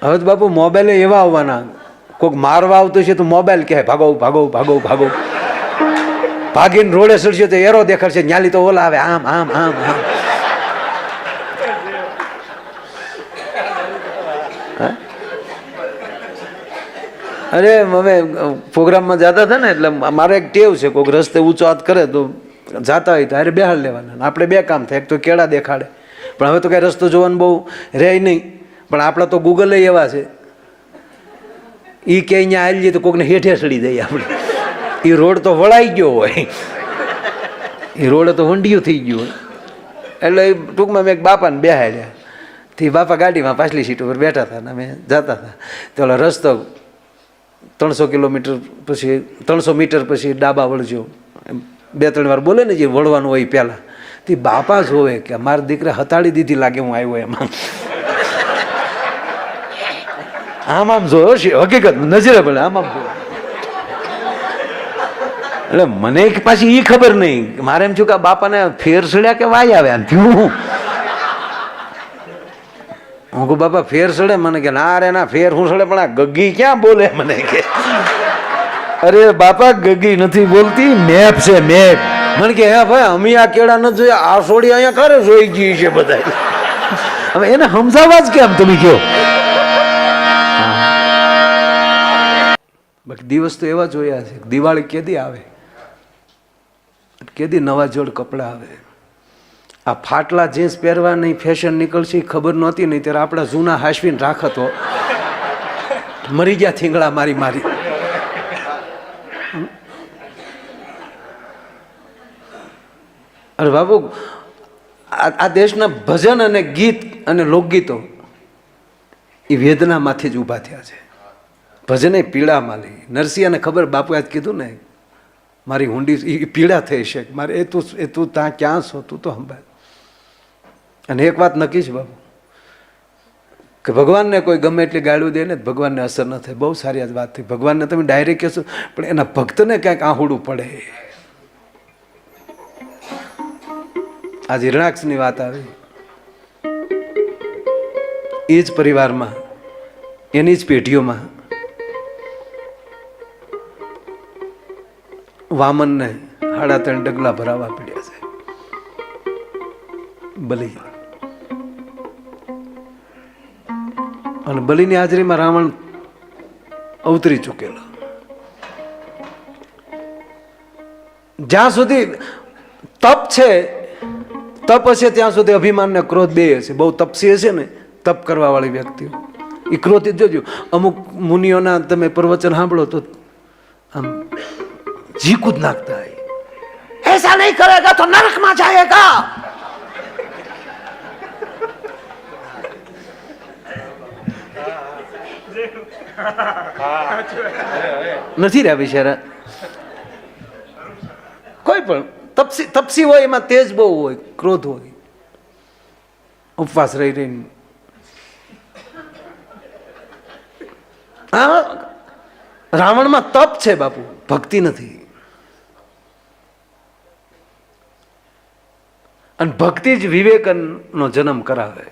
હવે તો બાપુ મોબાઈલ એવા આવવાના, કોઈક મારવા આવતો છે તો મોબાઈલ કહે ભાગો ભાગો ભાગો ભાગો, ભાગીને રોડે સડશે તો એરો દેખાડશે, ન્યાલી તો ઓલા આવે આમ આમ આમ આમ. અરે અમે પ્રોગ્રામમાં જતા હતા ને, એટલે મારે એક ટેવ છે, કોઈક રસ્તે ઊંચો હાથ કરે તો જાતા હોય તો અરે બેહાડ લેવાના. આપણે બે કામ થાય, એક તો કેળા દેખાડે, પણ હવે તો કઈ રસ્તો જોવાનું બહુ રહે નહીં. પણ આપણા તો ગૂગલ એવા છે, એ કે અહીંયા આવી જઈએ તો કોઈકને હેઠે સડી જાય આપણે. એ રોડ તો વળાઈ ગયો હોય, એ રોડ તો વંડિયું થઈ ગયું હોય. એટલે ટૂંકમાં મેં એક બાપાને બેહાડ્યા, તે બાપા ગાડીમાં પાછલી સીટ ઉપર બેઠા હતા ને અમે જતા હતા. તો ઓલો રસ્તો 300 કિલોમીટર પછી 300 મીટર પછી ડાબા વળજો, 2-3 વાર બોલે ને જે વળવાનું હોય પહેલાં. તે બાપા જોવે કે મારા દીકરા હતાડી દીધી લાગે હું આવ્યો એમાં. આમ આમ જોયો છે, હકીકત નજરે પડે આમ આમ જોયો. એટલે મને પાછી એ ખબર નહીં, મારે એમ થયું કે બાપાને ફેર સડ્યા કે વાય આવ્યા થયું. હું કહું બાપા ફેર સડે? મને કે ના રે ના, ફેર હું સડે, પણ આ ગગી ક્યાં બોલે? મને કે અરે બાપા ગગી નથી બોલતી, મેપ છે મેપ. મને કે હે ભાઈ અમે આ કેળા નથી જોયા, આ સોડી અહીંયા કરે જોઈ ગઈ છે બધા. હવે એને સમજાવવા જ કેમ તમે કહો? બાકી દિવસ તો એવા જોયા છે, દિવાળી કેદી આવે, કેદી નવા જોડ કપડાં આવે. આ ફાટલા જીન્સ પહેરવાની ફેશન નીકળશે ખબર નહોતી, નહીં ત્યારે આપણા જૂના હાશવીને રાખતો મરી ગયા થીંગડા મારી મારી. અરે બાબુ આ દેશના ભજન અને ગીત અને લોકગીતો એ વેદનામાંથી જ ઊભા થયા છે. ભજને પીડામાં લી. નરસિંહને ખબર, બાપુ આજ કીધું ને મારી હુંડી એ પીડા થઈ છે મારે, એ તું ત્યાં ક્યાં છો, તું તો સંભાળ. અને એક વાત નક્કી છે બાબુ, કે ભગવાનને કોઈ ગમે એટલી ગાળું દે ને ભગવાનને અસર ન થાય. બહુ સારી આજ વાત થઈ. ભગવાનને તમે ડાયરેક્ટ કહેશો, પણ એના ભક્તને ક્યાંક આહુડું પડે. આજ હિરણાક્ષની વાત આવી, એ જ પરિવારમાં એની જ પેઢીઓમાં વામનને 3.5 ડગલા ભરાવા પડ્યા છે. બલિ અને બલિની હાજરીમાં રાવણ અવતરી ચૂકેલો. જ્યાં સુધી તપ છે, તપ હશે ત્યાં સુધી અભિમાન ને ક્રોધ બે હશે. બહુ તપસી હશે ને, તપ કરવા વાળી વ્યક્તિઓ એ ક્રોધિત જોજો. અમુક મુનિઓના તમે પ્રવચન સાંભળો તો આમ જી કૂદ નાખતા હોય, ऐसा नहीं करेगा तो नरक में जाएगा. નથી રહ્યા બિચારા. કોઈ પણ તપસી હોય એમાં તેજ બહુ હોય, ક્રોધ હોય, ઉપવાસ રહી રહીને. રાવણમાં તપ છે બાપુ, ભક્તિ નથી. અને ભક્તિ જ વિવેકનો જન્મ કરાવે.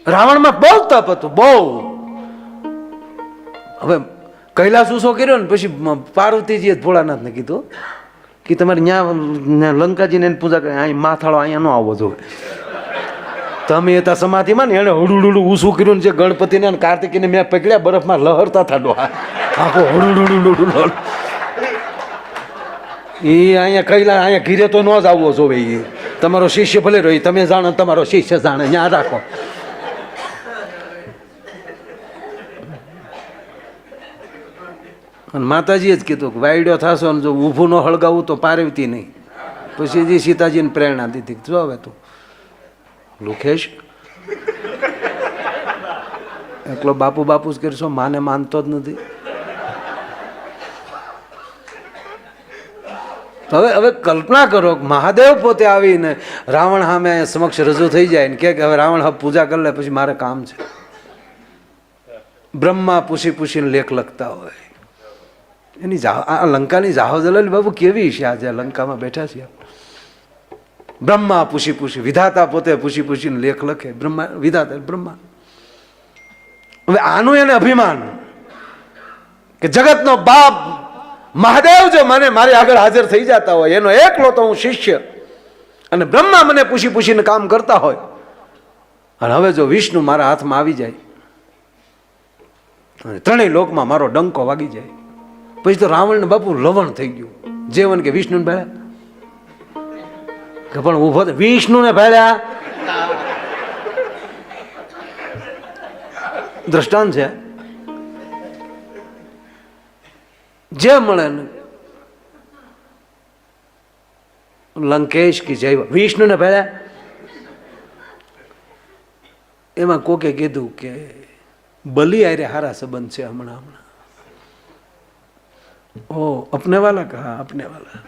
રાવણમાં બહુ તપ હતું, બહુ. હવે કૈલાસ ઉસો કર્યો ને પછી પાર્વતીજીએ ભોળાનાથને કીધું કે તમારે ત્યાં લંકાજીને પૂજા કરે, અહીં માથાળો અહીંયા ન આવવો જોઈએ. તમે હતા સમાધિમાં ને, એને હળુડુડું ઊંસું કર્યું ને, જે ગણપતિને અને કાર્તિકીને મેં પકડ્યા બરફમાં લહરતા હતા ડોહા, આખો હળુડુડુડુડુ. એ અહીંયા કૈલા અહીંયા ઘીરે તો ન જ આવવો જોવે. એ તમારો શિષ્ય ભલે રહ્યો, તમે જાણો તમારો શિષ્ય જાણે, ત્યાં રાખો. અને માતાજીએ જ કીધું કે વાયડો થશો ને જો ઊભું ન હળગાવું તો પાર્વતી નહીં. પછી જે સીતાજીને પ્રેરણા દીધી, જો હવે તું લુખેશ એકલો બાપુ બાપુ જ કરશો, માને માનતો જ નથી. હવે કલ્પના કરો, મહાદેવ પોતે આવીને રાવણ સામે સમક્ષ રજૂ થઈ જાય ને કે હવે રાવણ હવે પૂજા કરી લે, પછી મારે કામ છે. બ્રહ્મા પૂછીને લેખ લખતા હોય. એની આ લંકાની જાહો જલાલી બાબુ કેવી છે? આજે લંકામાં બેઠા છીએ, બ્રહ્મા પૂછી વિધાતા પોતે પૂછીને લેખ લખે. બ્રહ્મા વિધાતા બ્રહ્મા હવે આનું એને અભિમાન કે જગતનો બાપ મહાદેવ જો મને મારી આગળ હાજર થઈ જતા હોય, એનો એકલો તો હું શિષ્ય, અને બ્રહ્મા મને પૂછી પૂછીને કામ કરતા હોય, અને હવે જો વિષ્ણુ મારા હાથમાં આવી જાય અને ત્રણેય લોકમાં મારો ડંકો વાગી જાય, પછી તો રાવણને બાપુ લવણ થઈ ગયું. જેવન કે વિષ્ણુને ભેળ્યા, કે પણ ઉભો વિષ્ણુને ભેળ્યા. દ્રષ્ટાંત છે. જે મળે ને લંકેશ કી જય, વિષ્ણુને ભેળ્યા. એમાં કોકે કીધું કે બલી આરે હારા સંબંધ છે હમણાં. ઓ અપને વાલા કહા, અપને વાલા.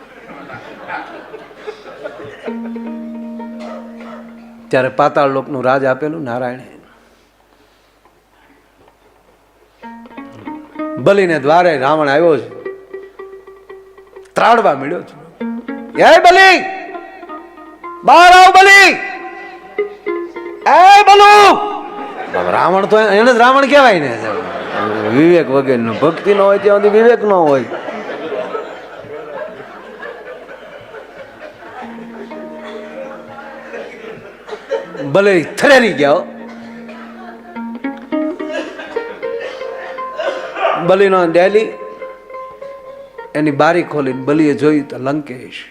ત્યારે પાતાળ લોકનું રાજ આપેલું નારાયણે. બલીને દ્વારે રાવણ આવ્યો છે, ત્રાડવા મળ્યો છે. એ બલી, બહાર આવ બલી, એ બલુ. રાવણ તો એને જ રાવણ કહેવાય ને, વિવેક વગેરે ભક્તિ ન હોય ત્યાં સુધી વિવેક ન હોય. ભલે થરેરી ગયા. બલીનો ડેલી એની બારી ખોલીને બલીએ જોયું તો લંકેશ.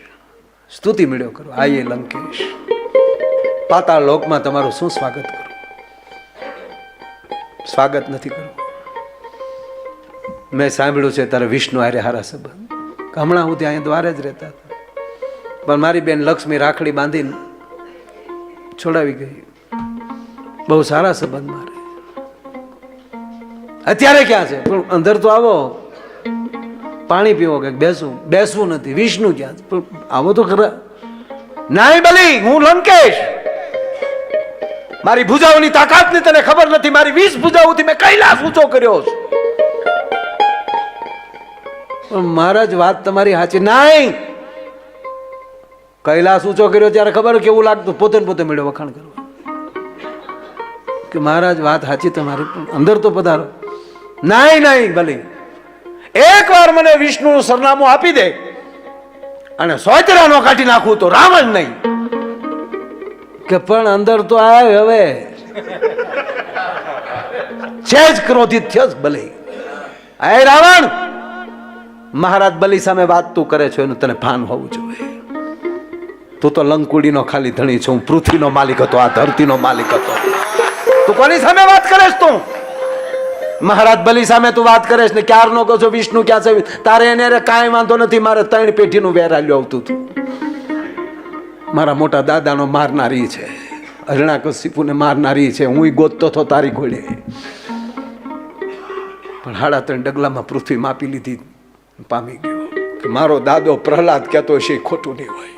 સ્તુતિ મળ્યો કરો, આયે લંકેશ, પાતાળ લોકમાં તમારું શું સ્વાગત કરું? સ્વાગત નથી કરવું. મેં સાંભળ્યું છે તારે વિષ્ણુ હારે હારા સંબંધ. હમણાં હું ત્યાં દ્વારે જ રહેતા હતા, પણ મારી બેન લક્ષ્મી રાખડી બાંધીને છોડાવી ગઈ. બહુ સારા સંબંધ મારે. અત્યારે ક્યાં છે? પણ અંદર તો આવો, પાણી પીવો કે બેસવું નથી. વિષ્ણુ ક્યાં છે? આવો તો ખરા. નાઈ બલી, હું લંકેશ. મારી ભુજાઓની તાકાતની તને ખબર નથી. મારી 20 ભુજાઓથી મેં કૈલાસ ઊંચો કર્યો છે. પણ મહારાજ વાત તમારી સાચી. નાઈ, કૈલાસ ઊંચો કર્યો ત્યારે ખબર કેવું લાગતું? પોતે ને પોતે મળ્યો વખાણ કરવા કે મહારાજ વાત સાચી તમારી, અંદર તો પધારો. નાઈ નાઈ ભલે, એક વાર મને વિષ્ણુનું સરનામું આપી દે અને સોચરા નો કાઢી નાખું તો રાવણ નહીં. કે પણ અંદર તો આવ. હવે છે જ ક્રોધિત થયો ભલે. એ રાવણ, મહારાજ બલી સામે વાત તું કરે છો એનું તને ભાન હોવું જોઈએ. તું તો લંકુડીનો ખાલી ધણી છો, હું પૃથ્વીનો માલિક હતો, આ ધરતીનો માલિક હતો. તું કોની સામે વાત કરેશ? તું મહારાજ બલી સામે તું વાત કરેશ ને ક્યાર નો કહો છો વિષ્ણુ ક્યાં છે? તારે એને કાંઈ વાંધો નથી. મારે 3 પેઢીનું વેરાલ્યું આવતું હતું. મારા મોટા દાદાનો મારનારી છે, હરણાકશિપુને મારનારી છે. હું ગોતતો હતો તારી ઘોડે, પણ 3.5 ડગલામાં પૃથ્વી માપી લીધી, પામી ગયો. કે મારો દાદો પ્રહલાદ કહેતો છે ખોટું નહીં હોય.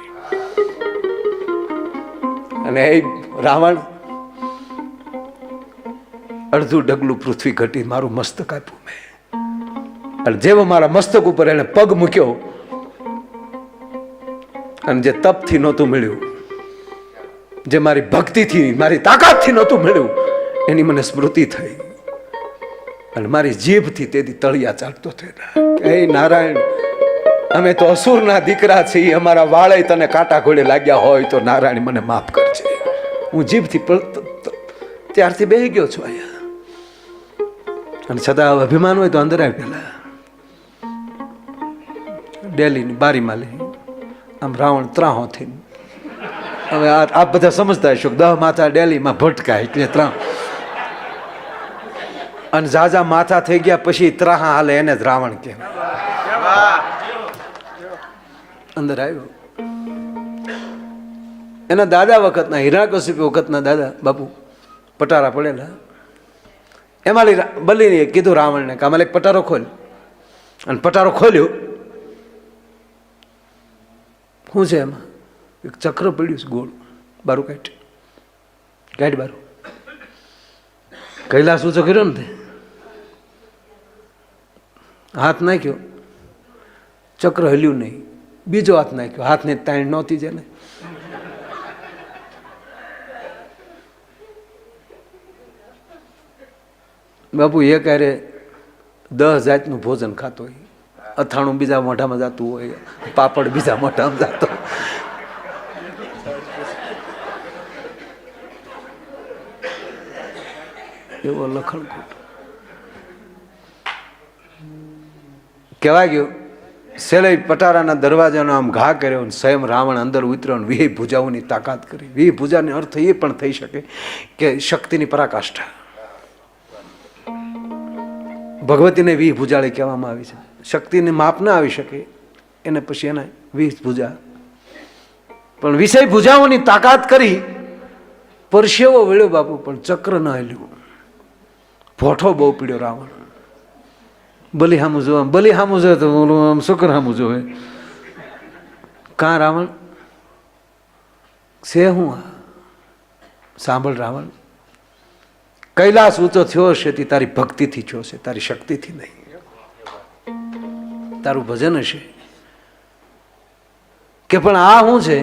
અને એ રાવણ 1/2 ડગલું પૃથ્વી ઘટી મારું મસ્તક આપ્યું મેં. અને જેવો મારા મસ્તક ઉપર એને પગ મૂક્યો અને જે તપથી નહોતું મળ્યું, જે મારી ભક્તિથી મારી તાકાતથી નહોતું મળ્યું, એની મને સ્મૃતિ થઈ. અને મારી જીભથી તેથી તળિયા ચાટતો થયો. હે નારાયણ, અમે તો અસુરના દીકરા છીએ, અમારા વાળે તને કાંટા ઘોડે લાગ્યા હોય તો નારાયણ મને માફ કરજે. હું જીભથી ત્યારથી બેહી ગયો છું અહીંયા. અને છતાં અભિમાન હોય તો અંદર આવી પેલા ડેલીની બારીમાં લઈ આમ રાવણ ત્રાહો થઈ. હવે આપ બધા સમજતા હશો કે 10 માથા ડેલીમાં ભટકાય એટલે 3. અને ઝાઝા માથા થઈ ગયા પછી ત્રાહા હાલે એને જ રાવણ કહેવાય. અંદર આવ્યો. એના દાદા વખતના, હિરણ્યકશિપુ વખતના દાદા બાપુ પટારા પડેલા. એમાં બલીને કીધું રાવણને કે આમાં એક પટારો ખોલ. અને પટારો ખોલ્યો. શું છે એમાં? એક ચક્ર પડ્યું છે ગોળ. બારું કાઢ બારું. કૈલાસ ઊંચો કર્યો ને તે હાથ નાખ્યો, ચક્ર હલ્યું નહીં. બીજો હાથ નાખ્યો, હાથની તાણ નહોતી છે ને. બાપુ એ ક્યારે 10 જાતનું ભોજન ખાતો હોય, અથાણું બીજા મોઢામાં જતું હોય, પાપડ બીજા મોઢામાં જતો, એવો લખણકૂટ કહેવાય ગયું. સેલે પટારાના દરવાજાનો આમ ઘા કર્યો, સ્વયં રાવણ અંદર ઉતર્યો, 20 ભુજાઓની તાકાત કરી. 20 ભુજાનો અર્થ એ પણ થઈ શકે કે શક્તિની પરાકાષ્ઠા. ભગવતીને 20 ભુજાળી કહેવામાં આવી છે. શક્તિને માપ ના આવી શકે એને પછી એને 20 ભુજા, પણ 20 ભુજાઓની તાકાત કરી. પરસેવો વળ્યો બાપુ, પણ ચક્ર ન હલ્યું. ભોઠો બહુ પીડ્યો રાવણ. બલી હામું જોવા, બલી હામું જોવે તો આમ શુક્ર હામું જોવે. કાં રાવણ છે હું આ? સાંભળ રાવણ, કૈલાસ ઊંચો થયો હશે તે તારી ભક્તિથી થયો છે, તારી શક્તિથી નહીં. તારું ભજન હશે કે પણ આ શું છે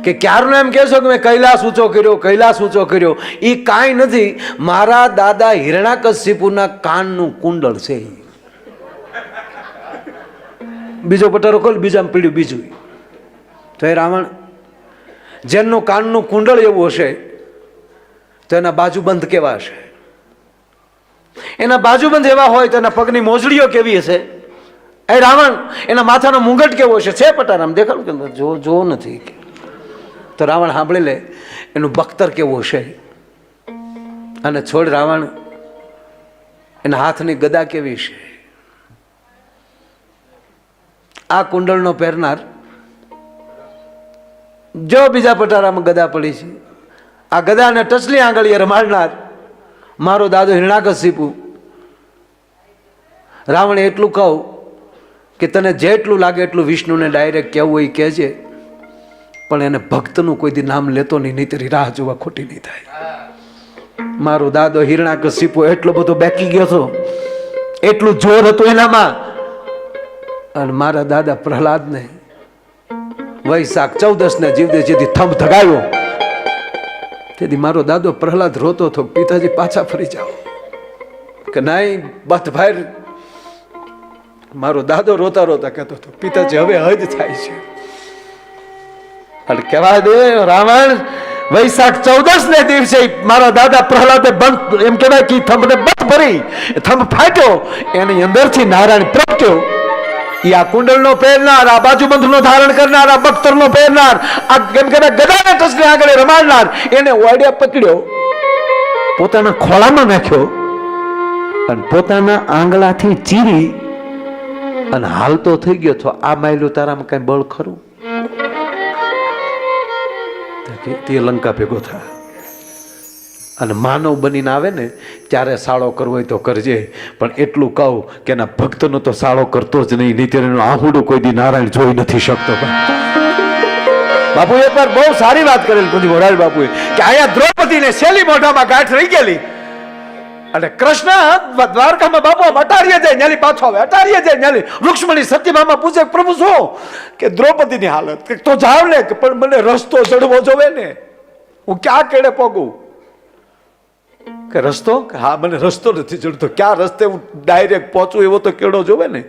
કે ક્યારનો એમ કહેશો કે મેં કૈલાસ ઊંચો કર્યો, કૈલાસ ઊંચો કર્યો. એ કાંઈ નથી, મારા દાદા હિરણાકશિપુના કાનનું કુંડળ છે. બીજો પટારો ખોલ, બીજામાં પીડ્યું બીજું. તો એ રાવણ જેમનું કાનનું કુંડળ એવું હશે તો એના બાજુબંધ કેવા હશે? એના બાજુબંધ એવા હોય તો એના પગની મોજડીઓ કેવી હશે? એ રાવણ એના માથાનો મુંગટ કેવો હશે? છે પટારામ દેખાડું કે જો નથી. તો રાવણ સાંભળી લે એનું બખ્તર કેવું હશે. અને છોડ રાવણ એના હાથની ગદા કેવી છે? આ કુંડળનો પહેરનાર જો બીજા પટારામાં ગદા પડી છે, આ ગદાને ટચલી આંગળીએ રમાડનાર મારો દાદો હિરણાકશિપુ. રાવણ એટલું કહું કે તને જેટલું લાગે એટલું વિષ્ણુને ડાયરેક્ટ કહેવું હોય કહેજે, પણ એને ભક્તનું કોઈ દી નામ લેતો નહીં, નહીંતર રાહ જોવા ખોટી નહીં થાય. મારો દાદો હિરણાકશિપુ એટલો બધો બેકી ગયો હતો, એટલું જોર હતું એનામાં. અને મારા દાદા પ્રહલાદને વૈશાખ 14 જીવદે જેથી થંભ ધગાવ્યો, તેથી મારો દાદો પ્રહલાદ રોતો હતો, પિતાજી પાછા ફરી જાઓ. કે નહીં બથ ભાઈ, મારો દાદો રોતા રોતા કહેતો હતો, પિતાજી હવે હદ થાય છે. અને કહેવા દે રાવણ, વૈશાખ 14 ને દિવસે મારા દાદા પ્રહલાદે બંધ એમ કહેવાય કે થંભને બંધ ભરી થંભ ફાટ્યો, એની અંદરથી નારાયણ પ્રગટ્યો. એ આ કુંડળનો પહેરનાર, આ બાજુબંધનો ધારણ કરનાર, આ બખ્તરનો પહેરનાર, આ એમ કહેવાય ગદાને ટચલી આગળ રમાડનાર, એને ઓડિયા પકડ્યો, પોતાના ખોળામાં નાખ્યો અને પોતાના આંગળાથી ચીરી અને હાલતો થઈ ગયો. તો આ માયલું તારામાં કઈ બળ ખરું? તે લંકા ભેગો થાય. અને માનવ બનીને આવે ને ત્યારે સાળો કરવો હોય તો કરજે, પણ એટલું કહું કે એના ભક્તનો તો સાળો કરતો જ નહીં, નહીં એનું આહુડું કોઈ દી નારાયણ જોઈ નથી શકતો. બાપુ એક વાર બહુ સારી વાત કરેલી પૂજી મોરારી બાપુએ કે અહીંયા દ્રૌપદીને શેલી મોઢામાં ગાંઠ રહી ગયેલી, અને કૃષ્ણ દ્વારકામાં બાપુ અટારીએ જાય ન્યાલી પાછો આવે, અટારીએ જાય ન્યાલી. રૂક્ષ્મણી સત્યભામા પૂછે પ્રભુ શું કે દ્રૌપદીની હાલત, તો જાવ ને પણ મને રસ્તો ચડવો જોવે ને, હું ક્યાં કેડે પગું? કે રસ્તો? હા મને રસ્તો નથી ચડતો, ક્યાં રસ્તે હું ડાયરેક્ટ પહોંચું એવો તો કેળો જોવે ને.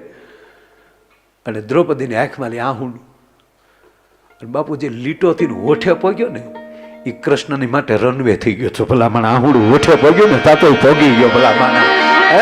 અને દ્રૌપદીની આંખમાં આહુડું. અને બાપુ જે લીટોથી હોઠે પગ્યો ને એ કૃષ્ણની માટે રનવે થઈ ગયો છો. ભલા માણા આહુડું હોઠે પગ્યું ને તાતો પગી ગયો ભલા માણા. હે